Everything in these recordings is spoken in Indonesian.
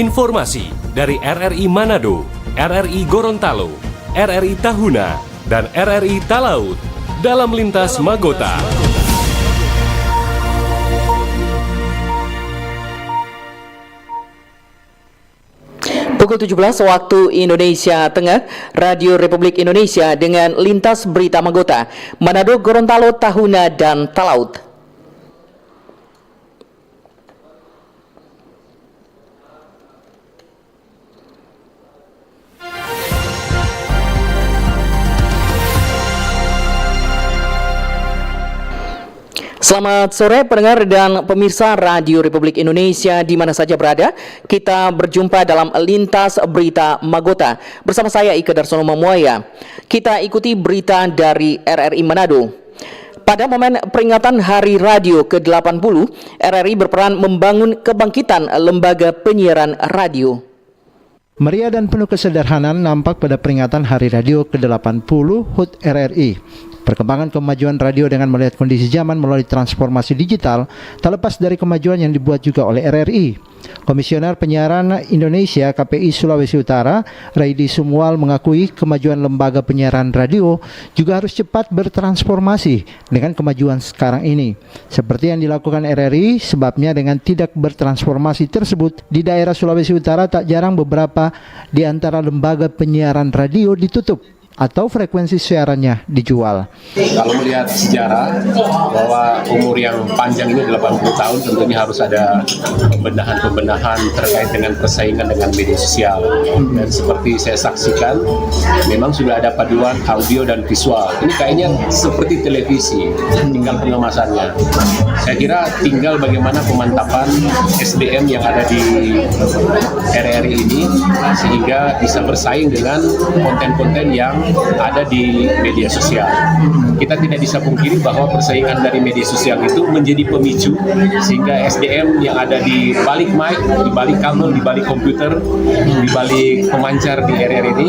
Informasi dari RRI Manado, RRI Gorontalo, RRI Tahuna, dan RRI Talaut dalam Lintas Magota. Pukul 17 waktu Indonesia Tengah, Radio Republik Indonesia dengan Lintas Berita Magota, Manado, Gorontalo, Tahuna, dan Talaut. Selamat sore pendengar dan pemirsa Radio Republik Indonesia di mana saja berada. Kita berjumpa dalam Lintas Berita Magota bersama saya Ika Darsono Mamuaya. Kita ikuti berita dari RRI Manado. Pada momen peringatan Hari Radio ke-80, RRI berperan membangun kebangkitan lembaga penyiaran radio. Meriah dan penuh kesederhanaan nampak pada peringatan Hari Radio ke-80 HUT RRI. Perkembangan kemajuan radio dengan melihat kondisi zaman melalui transformasi digital tak lepas dari kemajuan yang dibuat juga oleh RRI. Komisioner Penyiaran Indonesia KPI Sulawesi Utara, Raidi Sumual mengakui kemajuan lembaga penyiaran radio juga harus cepat bertransformasi dengan kemajuan sekarang ini. Seperti yang dilakukan RRI, sebabnya dengan tidak bertransformasi tersebut di daerah Sulawesi Utara tak jarang beberapa di antara lembaga penyiaran radio ditutup atau frekuensi siarannya dijual. Kalau melihat sejarah bahwa umur yang panjang ini 80 tahun tentunya harus ada pembenahan terkait dengan persaingan dengan media sosial. Dan seperti saya saksikan, memang sudah ada paduan audio dan visual. Ini kayaknya seperti televisi, tinggal pengemasannya. Saya kira tinggal bagaimana pemantapan SDM yang ada di RRI ini sehingga bisa bersaing dengan konten-konten yang ada di media sosial. Kita tidak bisa pungkiri bahwa persaingan dari media sosial itu menjadi pemicu sehingga SDM yang ada di balik mic, di balik kabel, di balik komputer, di balik pemancar di RRI ini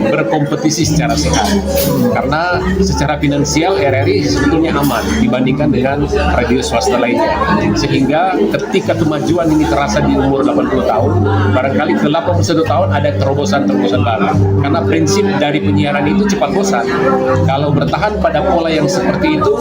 berkompetisi secara sehat. Karena secara finansial RRI sebetulnya aman dibandingkan dengan radio swasta lainnya. Sehingga ketika kemajuan ini terasa di umur 80 tahun, barangkali ke 81 tahun ada terobosan-terobosan baru. Karena prinsip dari penyiaran itu cepat bosan. Kalau bertahan pada pola yang seperti itu,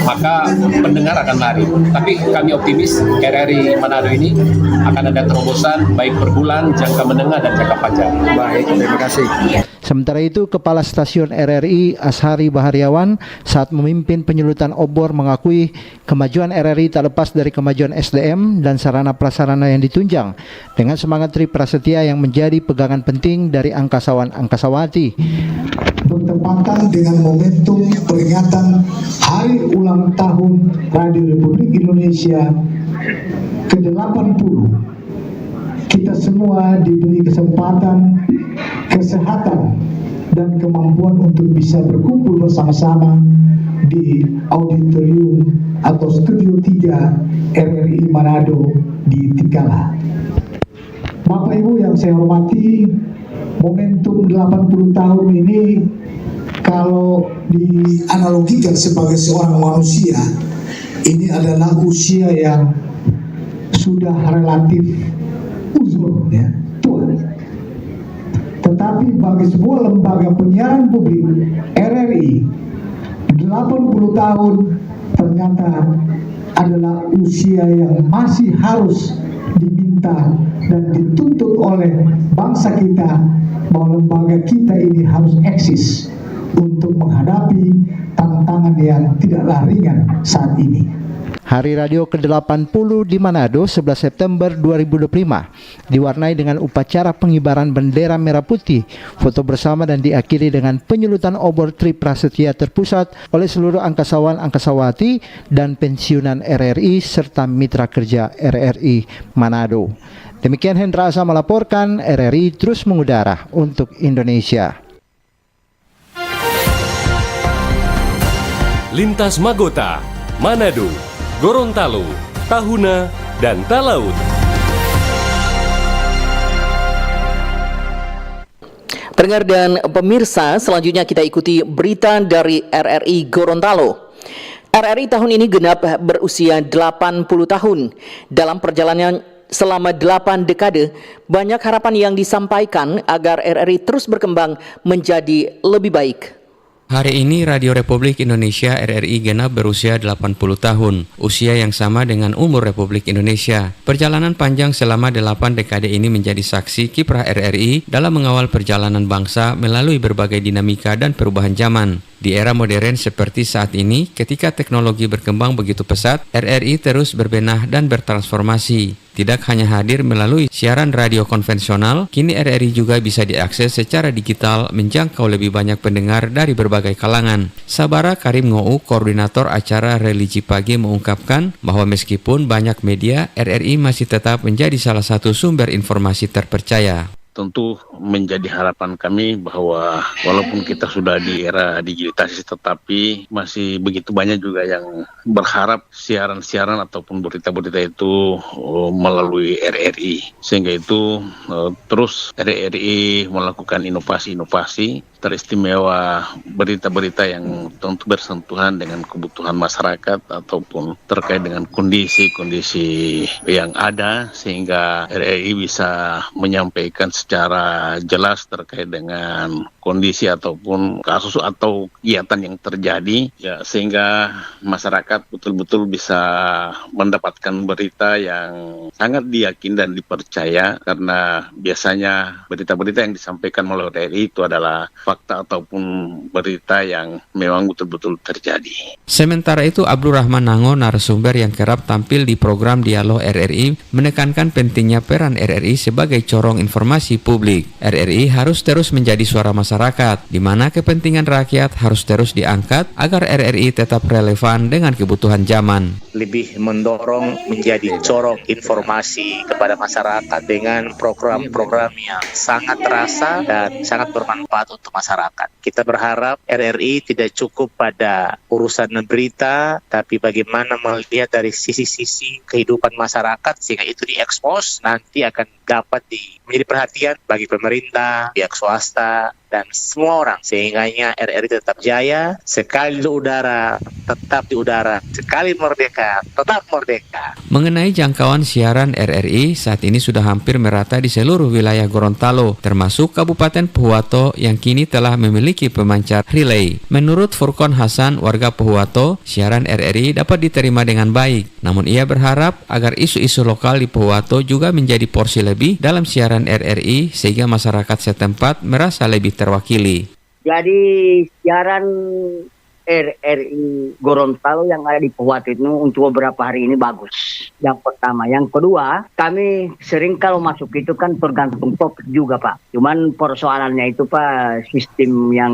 maka pendengar akan lari. Tapi kami optimis RRI Manado ini akan ada terobosan baik per bulan, jangka menengah, dan jangka panjang. Baik, terima kasih. Sementara itu, Kepala Stasiun RRI Ashari Bahariawan saat memimpin penyulutan obor mengakui kemajuan RRI tak lepas dari kemajuan SDM dan sarana prasarana yang ditunjang dengan semangat Tri Prasetya yang menjadi pegangan penting dari angkasawan-angkasawati. Bertepatan dengan momentum peringatan Hari Ulang Tahun Radio Republik Indonesia ke-80, kita semua diberi kesempatan, kesehatan, dan kemampuan untuk bisa berkumpul bersama-sama di auditorium atau studio 3 RRI Manado di Tikala. Bapak Ibu yang saya hormati, momentum 80 tahun ini kalau dianalogikan sebagai seorang manusia, ini adalah usia yang sudah relatif uzur, ya, tua. Tetapi bagi sebuah lembaga penyiaran publik RRI, 80 tahun ternyata adalah usia yang masih harus diminta dan dituntut oleh bangsa kita bahwa lembaga kita ini harus eksis untuk menghadapi tantangan yang tidaklah ringan saat ini. Hari Radio ke-80 di Manado 11 September 2025 diwarnai dengan upacara pengibaran bendera merah putih, foto bersama dan diakhiri dengan penyulutan obor Tri Prasetya terpusat oleh seluruh angkasawan-angkasawati dan pensiunan RRI serta mitra kerja RRI Manado. Demikian Hendra Asa melaporkan, RRI terus mengudara untuk Indonesia. Lintas Magota, Manado, Gorontalo, Tahuna, dan Talaut. Pendengar dan pemirsa, selanjutnya kita ikuti berita dari RRI Gorontalo. RRI tahun ini genap berusia 80 tahun. Dalam perjalanan selama 8 dekade, banyak harapan yang disampaikan agar RRI terus berkembang menjadi lebih baik. Hari ini Radio Republik Indonesia RRI genap berusia 80 tahun, usia yang sama dengan umur Republik Indonesia. Perjalanan panjang selama 8 dekade ini menjadi saksi kiprah RRI dalam mengawal perjalanan bangsa melalui berbagai dinamika dan perubahan zaman. Di era modern seperti saat ini, ketika teknologi berkembang begitu pesat, RRI terus berbenah dan bertransformasi. Tidak hanya hadir melalui siaran radio konvensional, kini RRI juga bisa diakses secara digital menjangkau lebih banyak pendengar dari berbagai kalangan. Sabara Karim Ngou, koordinator acara Religi Pagi, mengungkapkan bahwa meskipun banyak media, RRI masih tetap menjadi salah satu sumber informasi terpercaya. Tentu menjadi harapan kami bahwa walaupun kita sudah di era digitalisasi, tetapi masih begitu banyak juga yang berharap siaran-siaran ataupun berita-berita itu melalui RRI. Sehingga itu terus RRI melakukan inovasi-inovasi, teristimewa berita-berita yang tentu bersentuhan dengan kebutuhan masyarakat ataupun terkait dengan kondisi-kondisi yang ada, sehingga RRI bisa menyampaikan secara jelas terkait dengan kondisi ataupun kasus atau kegiatan yang terjadi, ya, sehingga masyarakat betul-betul bisa mendapatkan berita yang sangat diyakini dan dipercaya, karena biasanya berita-berita yang disampaikan melalui RRI itu adalah fakta ataupun berita yang memang betul-betul terjadi. Sementara itu, Abdul Rahman Nango, narasumber yang kerap tampil di program Dialog RRI, menekankan pentingnya peran RRI sebagai corong informasi publik. RRI harus terus menjadi suara masyarakat, di mana kepentingan rakyat harus terus diangkat agar RRI tetap relevan dengan kebutuhan zaman. Lebih mendorong menjadi corong informasi kepada masyarakat dengan program-program yang sangat terasa dan sangat bermanfaat untuk masyarakat. Kita berharap RRI tidak cukup pada urusan berita, tapi bagaimana melihat dari sisi-sisi kehidupan masyarakat sehingga itu diekspos, nanti akan dapat menjadi perhatian bagi pemerintah, pihak swasta, dan semua orang. Sehingganya RRI tetap jaya, sekali di udara, tetap di udara, sekali merdeka, tetap merdeka. Mengenai jangkauan siaran RRI, saat ini sudah hampir merata di seluruh wilayah Gorontalo, termasuk Kabupaten Pohuwato yang kini telah memiliki pemancar relay. Menurut Furkon Hasan, warga Pohuwato, siaran RRI dapat diterima dengan baik. Namun ia berharap agar isu-isu lokal di Pohuwato juga menjadi porsi lebih dalam siaran RRI sehingga masyarakat setempat merasa lebih terwakili. Jadi siaran RRI Gorontalo yang ada di Pohuwato itu untuk beberapa hari ini bagus. Yang pertama. Yang kedua, kami sering kalau masuk itu kan tergantung topik juga, Pak. Cuman persoalannya itu, Pak, sistem yang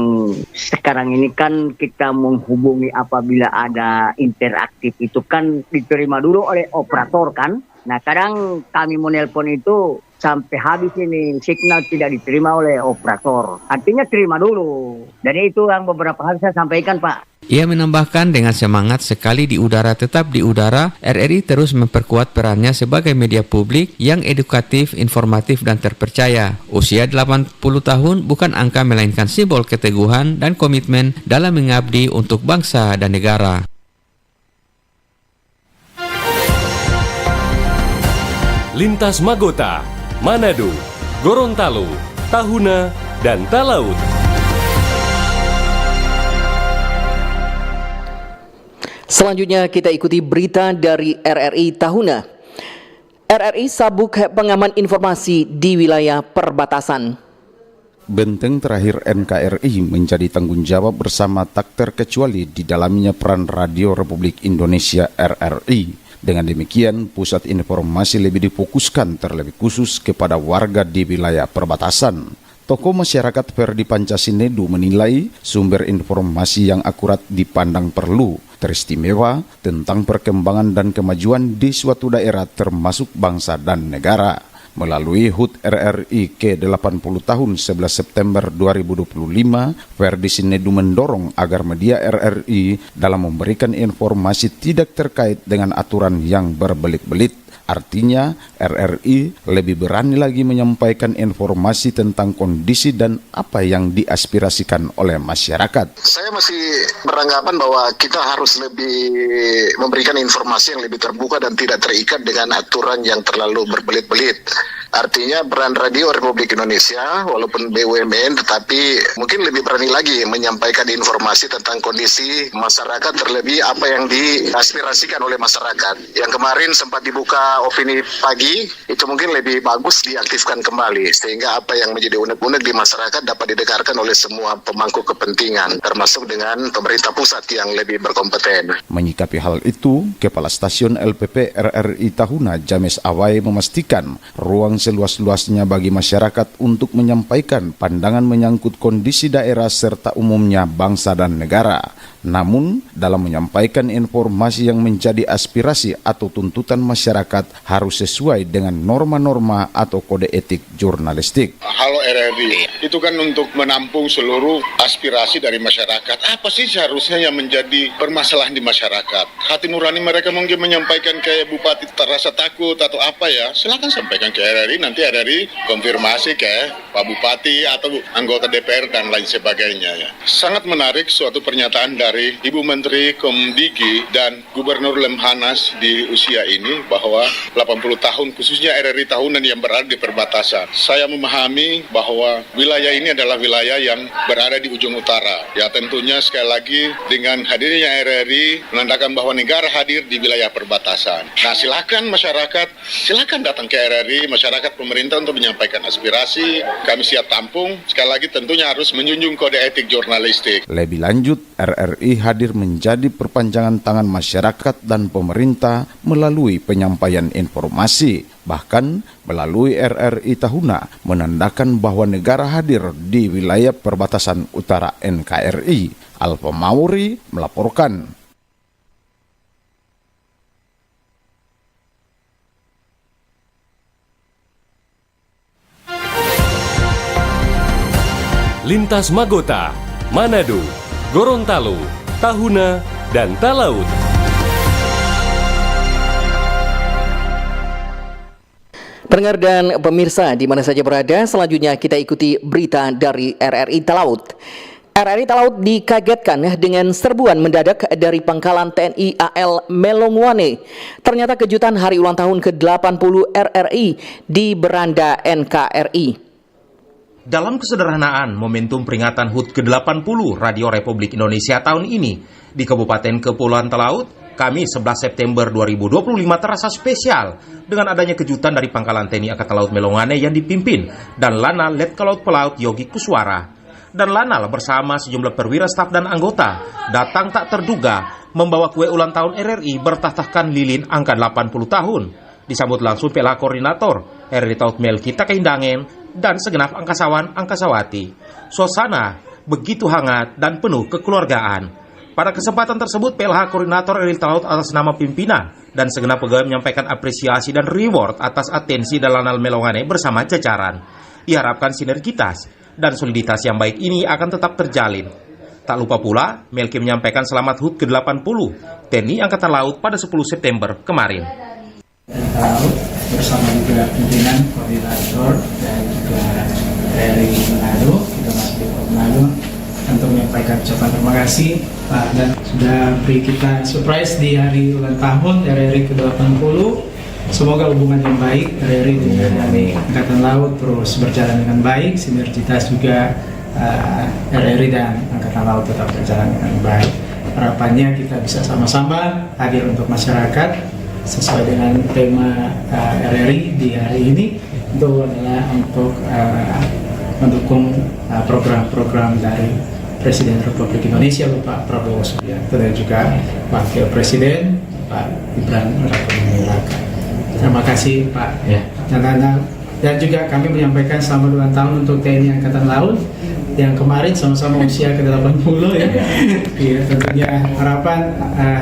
sekarang ini kan kita menghubungi apabila ada interaktif itu kan diterima dulu oleh operator kan. Nah, kadang kami menelpon itu sampai habis ini signal tidak diterima oleh operator. Artinya terima dulu. Jadi itu yang beberapa hal saya sampaikan, Pak. Ia menambahkan dengan semangat sekali di udara tetap di udara, RRI terus memperkuat perannya sebagai media publik yang edukatif, informatif, dan terpercaya. Usia 80 tahun bukan angka melainkan simbol keteguhan dan komitmen dalam mengabdi untuk bangsa dan negara. Lintas Magota, Manado, Gorontalo, Tahuna, dan Talaut. Selanjutnya kita ikuti berita dari RRI Tahuna. RRI sabuk pengaman informasi di wilayah perbatasan. Benteng terakhir NKRI menjadi tanggung jawab bersama tak terkecuali di dalamnya peran Radio Republik Indonesia RRI. Dengan demikian, pusat informasi lebih difokuskan terlebih khusus kepada warga di wilayah perbatasan. Tokoh masyarakat Ferdi Pancasinedu menilai sumber informasi yang akurat dipandang perlu, teristimewa tentang perkembangan dan kemajuan di suatu daerah termasuk bangsa dan negara. Melalui HUT RRI ke-80 tahun 11 September 2025, Ferdi Sinedu mendorong agar media RRI dalam memberikan informasi tidak terkait dengan aturan yang berbelit-belit. Artinya, RRI lebih berani lagi menyampaikan informasi tentang kondisi dan apa yang diaspirasikan oleh masyarakat. Saya masih beranggapan bahwa kita harus lebih memberikan informasi yang lebih terbuka dan tidak terikat dengan aturan yang terlalu berbelit-belit. Artinya peran Radio Republik Indonesia walaupun BUMN tetapi mungkin lebih berani lagi menyampaikan informasi tentang kondisi masyarakat, terlebih apa yang diaspirasikan oleh masyarakat. Yang kemarin sempat dibuka opini pagi itu mungkin lebih bagus diaktifkan kembali sehingga apa yang menjadi unek-unek di masyarakat dapat didengarkan oleh semua pemangku kepentingan termasuk dengan pemerintah pusat yang lebih berkompeten. Menyikapi hal itu, Kepala Stasiun LPP RRI Tahuna James Awai memastikan ruang seluas-luasnya bagi masyarakat untuk menyampaikan pandangan menyangkut kondisi daerah serta umumnya bangsa dan negara. Namun, dalam menyampaikan informasi yang menjadi aspirasi atau tuntutan masyarakat harus sesuai dengan norma-norma atau kode etik jurnalistik. Halo RRI, itu kan untuk menampung seluruh aspirasi dari masyarakat. Apa sih seharusnya yang menjadi permasalahan di masyarakat? Hati nurani mereka mungkin menyampaikan ke Bupati terasa takut atau apa ya, silakan sampaikan ke RRI, nanti RRI konfirmasi ke Pak Bupati atau anggota DPR dan lain sebagainya ya. Sangat menarik suatu pernyataan dari Ibu Menteri Komdigi dan Gubernur Lemhanas di usia ini bahwa 80 tahun khususnya RRI tahunan yang berada di perbatasan. Saya memahami bahwa wilayah ini adalah wilayah yang berada di ujung utara. Ya tentunya sekali lagi dengan hadirnya RRI menandakan bahwa negara hadir di wilayah perbatasan. Nah silakan masyarakat, silakan datang ke RRI, masyarakat pemerintah untuk menyampaikan aspirasi. Kami siap tampung. Sekali lagi tentunya harus menjunjung kode etik jurnalistik. Lebih lanjut, RRI hadir menjadi perpanjangan tangan masyarakat dan pemerintah melalui penyampaian informasi. Bahkan melalui RRI Tahuna menandakan bahwa negara hadir di wilayah perbatasan utara NKRI. Alfa Mauri melaporkan. Lintas Magota, Manado, Gorontalo, Tahuna, dan Talaut. Pendengar dan pemirsa di mana saja berada, selanjutnya kita ikuti berita dari RRI Talaut. RRI Talaut dikagetkan dengan serbuan mendadak dari pangkalan TNI AL Melongwane. Ternyata kejutan hari ulang tahun ke-80 RRI di beranda NKRI. Dalam kesederhanaan momentum peringatan HUT ke-80 Radio Republik Indonesia tahun ini di Kabupaten Kepulauan Talaut, Kamis 11 September 2025 terasa spesial dengan adanya kejutan dari Pangkalan TNI Angkatan Laut Melongwane yang dipimpin dan Lanal Letkol Pelaut Yogi Kuswara. Dan Lanal bersama sejumlah perwira staf dan anggota datang tak terduga membawa kue ulang tahun RRI bertahtakan lilin angka 80 tahun. Disambut langsung PLH Koordinator RRI Taut Melkita Keindangen dan segenap angkasawan-angkasawati. Suasana begitu hangat dan penuh kekeluargaan. Pada kesempatan tersebut, PLH Koordinator RRI Talaut atas nama pimpinan dan segenap pegawai menyampaikan apresiasi dan reward atas atensi dan Lanal Melongwane bersama jajaran. Diharapkan sinergitas dan soliditas yang baik ini akan tetap terjalin. Tak lupa pula, Melki menyampaikan selamat HUT ke-80 TNI Angkatan Laut pada 10 September kemarin. Bersama juga pimpinan, koordinator dan juga dari Manado, kita masih di Manado, untuk menyampaikan ucapan terima kasih Pak, dan sudah beri kita surprise di hari ulang tahun RRI ke-80. Semoga hubungan yang baik RRI dengan Angkatan Laut terus berjalan dengan baik, sinergitas juga RRI dan Angkatan Laut tetap berjalan dengan baik. Harapannya kita bisa sama-sama hadir untuk masyarakat sesuai dengan tema RRI di hari ini. Itu adalah untuk mendukung program-program dari Presiden Republik Indonesia Bapak Prabowo Subianto dan juga Wakil Presiden Pak Gibran Rakabuming Raka. Terima kasih Pak. Dan juga kami menyampaikan selamat ulang tahun untuk TNI Angkatan Laut yang kemarin sama-sama usia ke-80 ya. Iya, tentunya harapan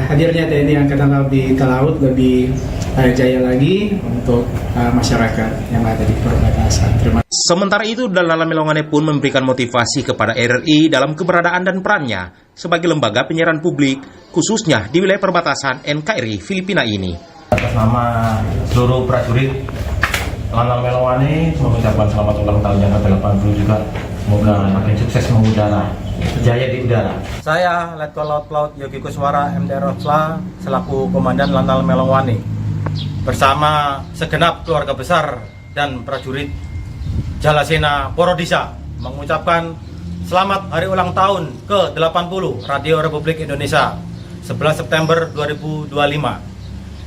hadirnya TNI Angkatan Laut di Talaut lebih jaya lagi untuk masyarakat yang ada di perbatasan. Terima kasih. Sementara itu, Dalala Melongane pun memberikan motivasi kepada RRI dalam keberadaan dan perannya sebagai lembaga penyiaran publik, khususnya di wilayah perbatasan NKRI Filipina ini. Atas nama seluruh prajurit Lanal Melongane mengucapkan selamat ulang tahun yang ke-80 juga. Semoga makin sukses mengudara, jaya di udara. Saya Letkol Laut Pelaut Yogi Kuswara MDR Rosla selaku Komandan Lanal Melongane bersama segenap keluarga besar dan prajurit Jalasena Porodisa mengucapkan selamat hari ulang tahun ke-80 Radio Republik Indonesia 11 September 2025.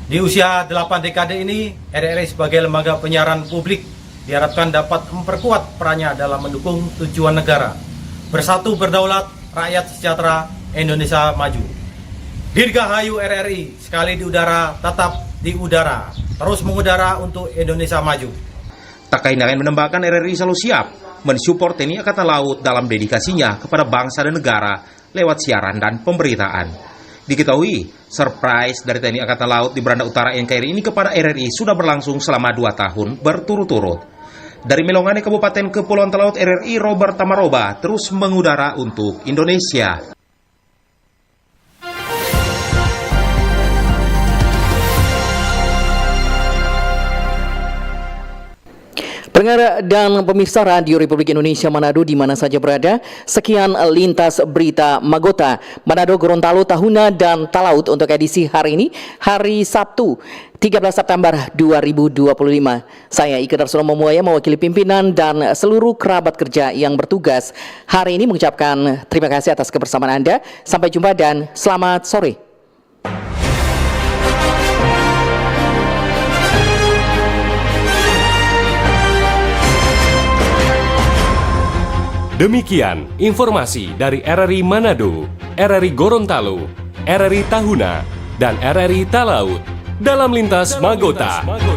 Di usia 8 dekade ini, RRI sebagai lembaga penyiaran publik diharapkan dapat memperkuat perannya dalam mendukung tujuan negara bersatu berdaulat, rakyat sejahtera, Indonesia maju. Dirgahayu RRI, sekali di udara, tetap di udara, terus mengudara untuk Indonesia maju. Tak kain lain menambahkan RRI selalu siap mensupport TNI Angkatan Laut dalam dedikasinya kepada bangsa dan negara lewat siaran dan pemberitaan. Diketahui, surprise dari TNI Angkatan Laut di Beranda Utara NKRI ini kepada RRI sudah berlangsung selama 2 tahun berturut-turut. Dari Melongane Kabupaten Kepulauan Talaut, RRI Robert Tamaroba terus mengudara untuk Indonesia. Pendengar dan pemirsa Radio Republik Indonesia Manado di mana saja berada, sekian lintas berita Magota, Manado, Gorontalo, Tahuna, dan Talaut untuk edisi hari ini, hari Sabtu, 13 September 2025. Saya Ika Darsono Momuaya mewakili pimpinan dan seluruh kerabat kerja yang bertugas hari ini mengucapkan terima kasih atas kebersamaan Anda. Sampai jumpa dan selamat sore. Demikian informasi dari RRI Manado, RRI Gorontalo, RRI Tahuna, dan RRI Talaut dalam lintas Magota.